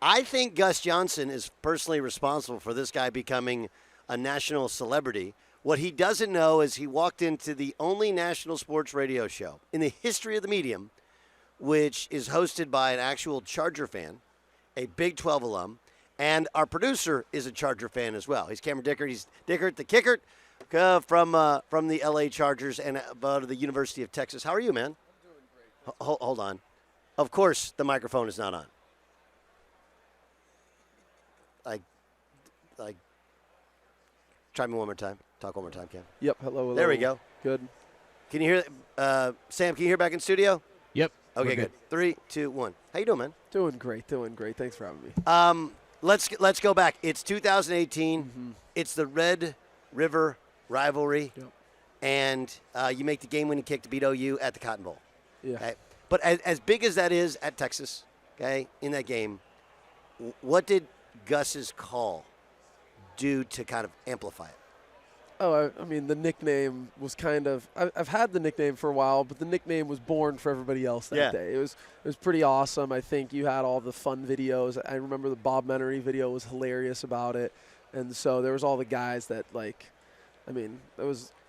I think Gus Johnson is personally responsible for this guy becoming a national celebrity. What he doesn't know is he walked into the only national sports radio show in the history of the medium, which is hosted by an actual Charger fan, a Big 12 alum, and our producer is a Charger fan as well. He's Cameron Dickert. He's Dickert, the kicker, from the LA Chargers and out of the University of Texas. How are you, man? I'm doing great. Hold on. Of course, the microphone is not on. Like, try me one more time. Talk one more time, Cam. Yep. Hello. There we go. Good. Can you hear? Sam, can you hear back in studio? Yep. Okay, good. 3, 2, 1. How you doing, man? Doing great. Doing great. Thanks for having me. Let's go back. It's 2018. Mm-hmm. It's the Red River rivalry, Yep. and you make the game-winning kick to beat OU at the Cotton Bowl. Yeah. Okay? But as big as that is at Texas, okay, in that game, what did Gus's call do to kind of amplify it? Oh, I mean, the nickname was kind of – I've had the nickname for a while, but the nickname was born for everybody else that day. It was pretty awesome. I think you had all the fun videos. I remember the Bob Menery video was hilarious about it. And so there was all the guys that, like – I mean,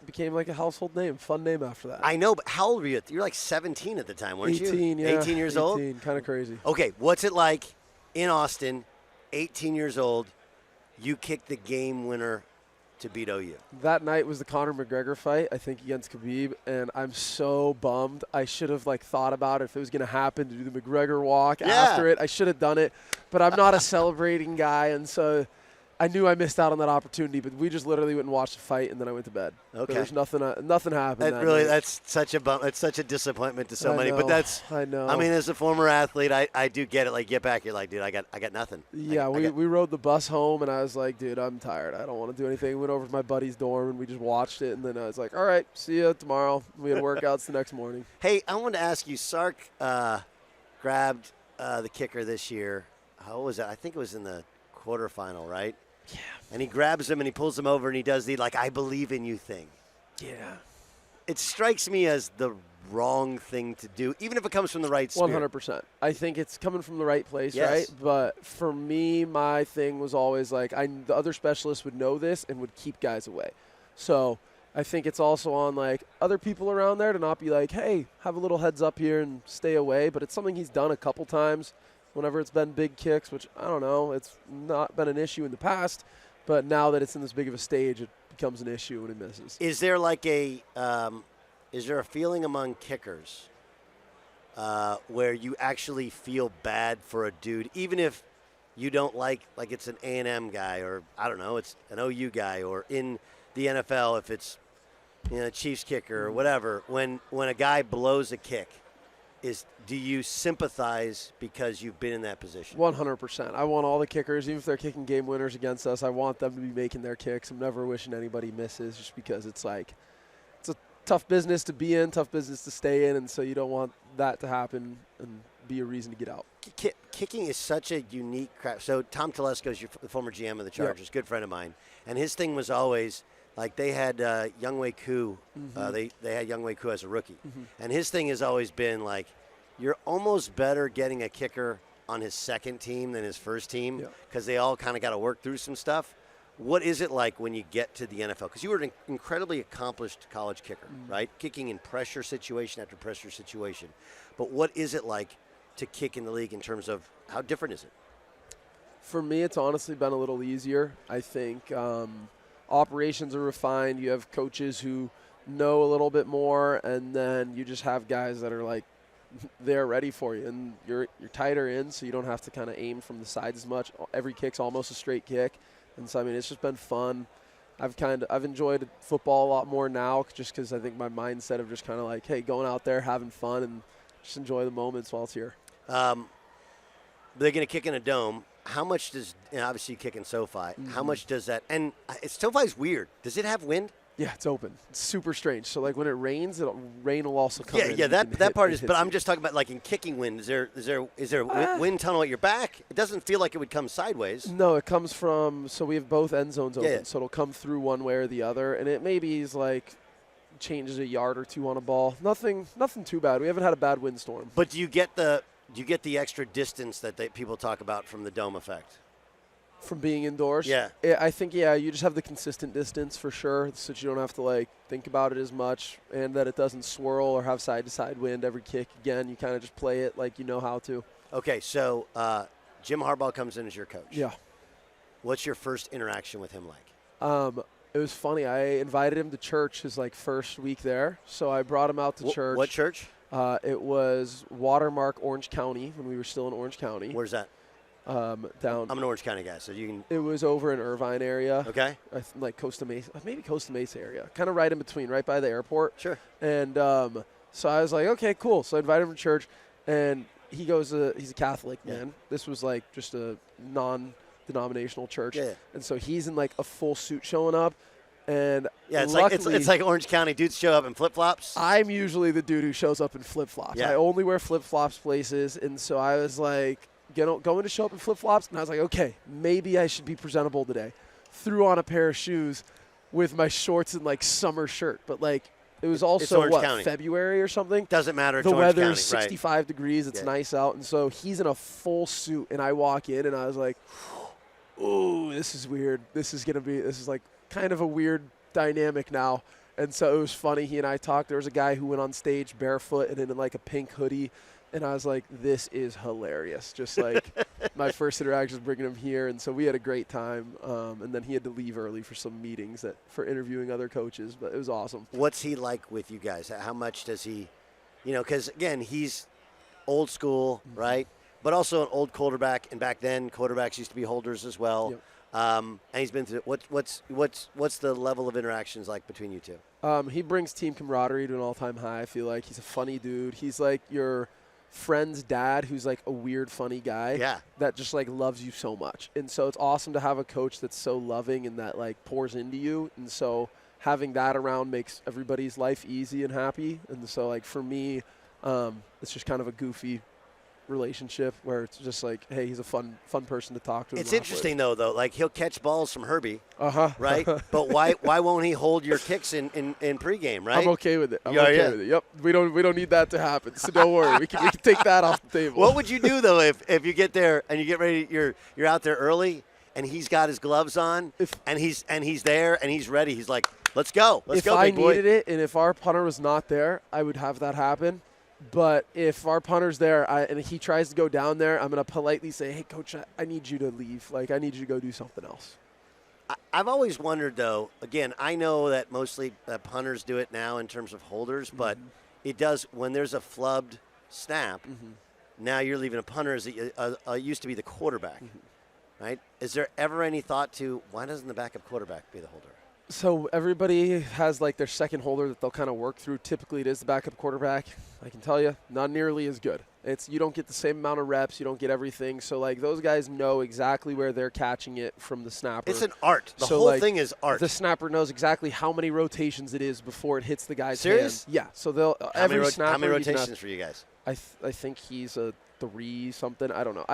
became like a household name, fun name after that. I know, but how old were you? You were like 17 at the time, weren't 18, you? yeah. 18 years old? 18, kind of crazy. Okay, what's it like in Austin, 18 years old, you kicked the game winner to beat OU? That night was the Conor McGregor fight, I think, against Khabib, and I'm so bummed. I should have, thought about it if it was going to happen, to do the McGregor walk after it. I should have done it, but I'm not a celebrating guy, and so I knew I missed out on that opportunity, but we just literally went and watched the fight, and then I went to bed. Okay. There was nothing happened. That's such a bum. It's such a disappointment to so many. But I know. I mean, as a former athlete, I do get it. Like, get back. You're like, dude, I got nothing. Yeah, we rode the bus home, and I was like, dude, I'm tired. I don't want to do anything. We went over to my buddy's dorm, and we just watched it, and then I was like, all right, see you tomorrow. We had workouts the next morning. Hey, I wanted to ask you, Sark grabbed the kicker this year. How was it? I think it was in the quarterfinal, right? Yeah. And he grabs him and he pulls him over and he does the, I believe in you thing. Yeah. It strikes me as the wrong thing to do, even if it comes from the right spirit. 100%. I think it's coming from the right place, yes. right? But for me, my thing was always the other specialists would know this and would keep guys away. So I think it's also on other people around there to not be like, hey, have a little heads up here and stay away. But it's something he's done a couple times whenever it's been big kicks, which I don't know, it's not been an issue in the past. But now that it's in this big of a stage, it becomes an issue when he misses. Is there is there a feeling among kickers where you actually feel bad for a dude, even if you don't like it's an A&M guy, or I don't know, it's an OU guy, or in the NFL if it's Chiefs kicker or whatever, when a guy blows a kick, do you sympathize because you've been in that position? 100%. I want all the kickers, even if they're kicking game winners against us, I want them to be making their kicks. I'm never wishing anybody misses, just because it's a tough business to be in, tough business to stay in, and so you don't want that to happen and be a reason to get out. Kicking is such a unique crap. So Tom Telesco is the former GM of the Chargers, yep. Good friend of mine, and his thing was always they had Younghoe Koo. Mm-hmm. They had Younghoe Koo as a rookie, mm-hmm. and his thing has always been you're almost better getting a kicker on his second team than his first team, because they all kind of got to work through some stuff. What is it like when you get to the NFL? Because you were an incredibly accomplished college kicker, right? Kicking in pressure situation after pressure situation. But what is it like to kick in the league in terms of how different is it? For me, it's honestly been a little easier. I think operations are refined. You have coaches who know a little bit more, and then you just have guys that are they're ready for you, and you're tighter in, so you don't have to kind of aim from the sides as much. Every kick's almost a straight kick. And so, I mean, it's just been fun. I've enjoyed football a lot more now, just because I think my mindset of just kind of hey, going out there, having fun, and just enjoy the moments while it's here. They're going to kick in a dome. How much does, obviously you kick in SoFi, mm-hmm. how much does that, and SoFi's weird. Does it have wind? Yeah, it's open. It's super strange. So, when it rains, rain will also come in. Yeah, that part is, but I'm just talking about, in kicking wind. Is there a wind tunnel at your back? It doesn't feel like it would come sideways. No, it comes from, so we have both end zones open. Yeah. So it'll come through one way or the other, and it maybe is changes a yard or two on a ball. Nothing too bad. We haven't had a bad windstorm. But do you get Do you get the extra distance that people talk about from the dome effect? From being indoors? Yeah. I think, you just have the consistent distance for sure, so that you don't have to, like, think about it as much, and that it doesn't swirl or have side-to-side wind every kick. Again, you kind of just play it like you know how to. Okay, so Jim Harbaugh comes in as your coach. Yeah. What's your first interaction with him like? It was funny. I invited him to church his, like, first week there, so I brought him out to church. What church? It was Watermark, Orange County, when we were still in Orange County. Where's that? Down. I'm an Orange County guy, so you can. It was over in Irvine area. Okay. Like Costa Mesa, maybe Costa Mesa area, kind of right in between, right by the airport. Sure. And so I was like, okay, cool. So I invited him to church, and he goes, he's a Catholic man. This was like just a non-denominational church. Yeah. And so he's in like a full suit showing up. And it's luckily, like Orange County dudes show up in flip-flops. I'm usually the dude who shows up in flip-flops. Yeah. I only wear flip-flops places, and so I was like, going to show up in flip-flops, and I was like, okay, maybe I should be presentable today. Threw on a pair of shoes with my shorts and like summer shirt, but like it was also February or something. Doesn't matter. The Orange weather's County, 65 degrees. It's nice out, and so he's in a full suit, and I walk in, and I was like, ooh, this is weird. This is like kind of a weird dynamic now. And so it was funny. He and I talked. There was a guy who went on stage barefoot and in like a pink hoodie. And I was like, this is hilarious. Just like my first interaction was bringing him here. And so we had a great time. And then he had to leave early for some meetings for interviewing other coaches. But it was awesome. What's he like with you guys? How much does he, because, again, he's old school, right? But also an old quarterback. And back then, quarterbacks used to be holders as well. Yep. And he's been through what's the level of interactions like between you two? He brings team camaraderie to an all-time high. I feel like he's a funny dude. He's like your friend's dad who's like a weird, funny guy that just like loves you so much. And so it's awesome to have a coach that's so loving and that like pours into you. And so having that around makes everybody's life easy and happy. And so like for me, it's just kind of a goofy relationship where it's just like, hey, he's a fun person to talk to. It's interesting though, like he'll catch balls from Herbie, right? But why won't he hold your kicks in pregame, right? I'm okay with it. I'm okay with it. Yep, we don't need that to happen. So don't worry, we can take that off the table. What would you do though if you get there and you get ready, you're out there early and he's got his gloves on and he's there and he's ready. He's like, let's go, big boy. If I needed it and if our punter was not there, I would have that happen. But if our punter's there and he tries to go down there, I'm going to politely say, hey, Coach, I need you to leave. Like, I need you to go do something else. I've always wondered, though, again, I know that mostly punters do it now in terms of holders, but it does when there's a flubbed snap, now you're leaving a punter as used to be the quarterback, right? Is there ever any thought to why doesn't the backup quarterback be the holder? So everybody has like their second holder that they'll kind of work through. Typically it is the backup quarterback. I can tell you, not nearly as good. You don't get the same amount of reps. You don't get everything. So like those guys know exactly where they're catching it from the snapper. It's an art. The whole thing is art. The snapper knows exactly how many rotations it is before it hits the guy's Serious? hand. Yeah. So they'll how many rotations for you guys? I think he's a 3 something. I don't know.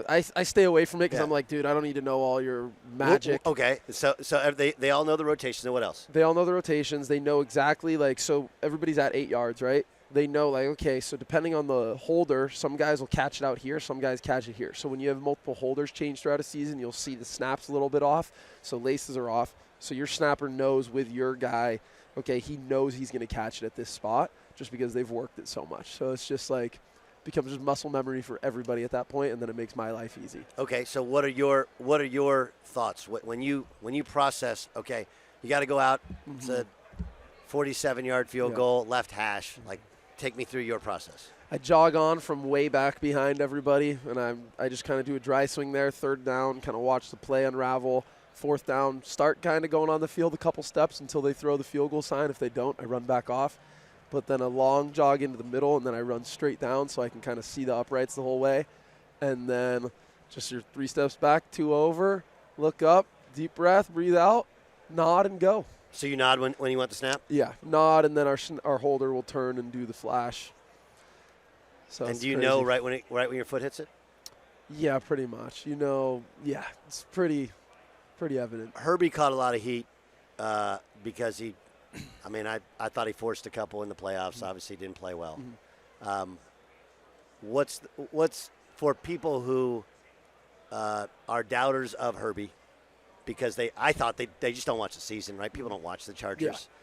I stay away from it because I'm like, dude, I don't need to know all your magic. Okay. So they all know the rotations. And what else? They all know the rotations. They know exactly so everybody's at 8 yards, right? They know okay, so depending on the holder, some guys will catch it out here, some guys catch it here. So when you have multiple holders change throughout a season, you'll see the snaps a little bit off. So laces are off. So your snapper knows with your guy, okay, he knows he's going to catch it at this spot just because they've worked it so much. So it's just like becomes just muscle memory for everybody at that point, and then it makes my life easy. Okay, so what are your thoughts when you process? Okay, you got to go out. It's a 47-yard field goal, left hash. Like, take me through your process. I jog on from way back behind everybody, and I just kind of do a dry swing there. 3rd down, kind of watch the play unravel. 4th down, start kind of going on the field a couple steps until they throw the field goal sign. If they don't, I run back off. But then a long jog into the middle, and then I run straight down so I can kind of see the uprights the whole way. And then just your 3 steps back, 2 over, look up, deep breath, breathe out, nod, and go. So you nod when you want the snap? Yeah, nod, and then our holder will turn and do the flash. So and do you know right when your foot hits it? Yeah, pretty much. Yeah, it's pretty evident. Herbie caught a lot of heat because I thought he forced a couple in the playoffs. Obviously, didn't play well. what's for people who are doubters of Herbie, because I thought they just don't watch the season, right? People don't watch the Chargers. Yeah.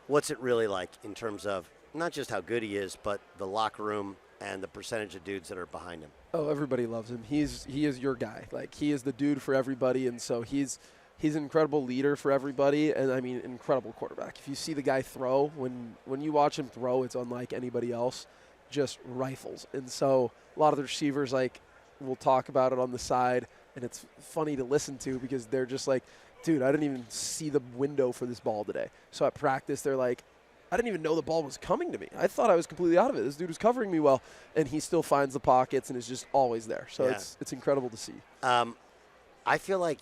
What's it really like in terms of not just how good he is, but the locker room and the percentage of dudes that are behind him? Oh, everybody loves him. He is your guy. Like, he is the dude for everybody, and so he's an incredible leader for everybody, and I mean, incredible quarterback. If you see the guy throw, when you watch him throw, it's unlike anybody else, just rifles. And so a lot of the receivers, like, will talk about it on the side, and it's funny to listen to because they're just like, dude, I didn't even see the window for this ball today. So at practice, they're like, I didn't even know the ball was coming to me. I thought I was completely out of it. This dude was covering me well, and he still finds the pockets and is just always there. So Yeah. it's incredible to see. I feel like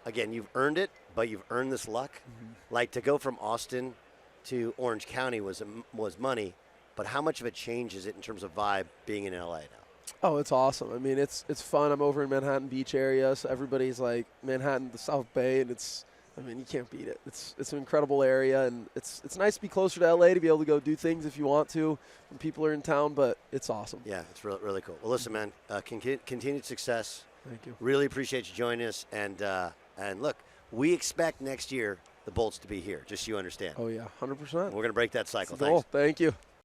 again, you've earned it, but you've earned this luck. Mm-hmm. Like, to go from Austin to Orange County was money, but how much of a change is it in terms of vibe being in LA now? Oh, it's awesome. I mean, it's fun. I'm over in Manhattan Beach area, so everybody's like Manhattan, the South Bay, and you can't beat it. It's an incredible area, and it's nice to be closer to LA to be able to go do things if you want to when people are in town, but it's awesome. Yeah, it's really, really cool. Well, listen, man, continued success. Thank you. Really appreciate you joining us, and look, we expect next year the Bolts to be here, just so you understand. Oh, yeah, 100%. We're going to break that cycle. That's the goal. Thanks. Thank you.